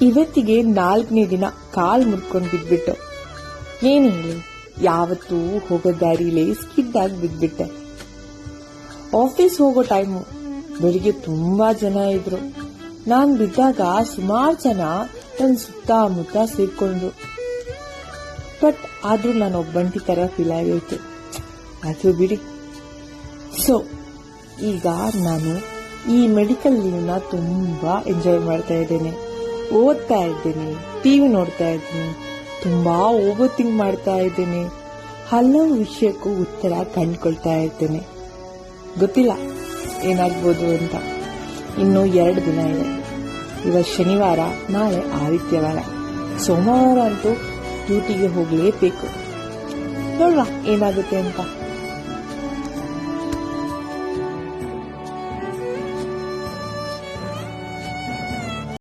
ಇವತ್ತಿಗೆ 4ನೇ ದಿನ ಕಾಲ್ ಮುರ್ಕೊಂಡು ಬಿದ್ಬಿಟ್ಟು. ಏನ್ ಹೇಳಿ, ಯಾವತ್ತೂ ಹೋಗೋ ದಾರಿಲೇ ಸ್ಕಿಡ್ ಆಗಿ ಬಿದ್ಬಿಟ್ಟೆ. ಆಫೀಸ್ ಹೋಗೋ ಟೈಮು, ಬೆಳಿಗ್ಗೆ ತುಂಬಾ ಜನ ಇದ್ರು. ನಾನ್ ಬಿದ್ದಾಗ ಸುಮಾರು ಜನ ನನ್ನ ಸುತ್ತಮುತ್ತ ಸೇರ್ಕೊಂಡ್ರು. ಬಟ್ ಆದ್ರೂ ನಾನು ಒಬ್ಬಂಟಿ ತರ ಫೀಲ್ ಆಗೈತೆ. ಅದು ಬಿಡಿ. ಸೊ ಈಗ ನಾನು ಈ ಮೆಡಿಕಲ್ ಲೀವ್ನ ತುಂಬಾ ಎಂಜಾಯ್ ಮಾಡ್ತಾ ಇದ್ದೇನೆ. ಓದ್ತಾ ಇದ್ದೇನೆ, ಟಿವಿ ನೋಡ್ತಾ ಇದ್ದೀನಿ, ತುಂಬಾ ಓವರ್ ಥಿಂಕ್ ಮಾಡ್ತಾ ಇದ್ದೇನೆ. ಹಲವು ವಿಷಯಕ್ಕೂ ಉತ್ತರ ಕಂಡುಕೊಳ್ತಾ ಇದ್ದೇನೆ. ಗೊತ್ತಿಲ್ಲ ಏನಾಗ್ಬೋದು ಅಂತ. ಇನ್ನು 2 ದಿನ ಇದೆ. ಇವತ್ತು ಶನಿವಾರ, ನಾಳೆ ಆದಿತ್ಯವಾರ, ಸೋಮವಾರ ಅಂತೂ ಡ್ಯೂಟಿಗೆ ಹೋಗ್ಲೇಬೇಕು. ನೋಡ್ವಾ ಏನಾಗುತ್ತೆ ಅಂತ.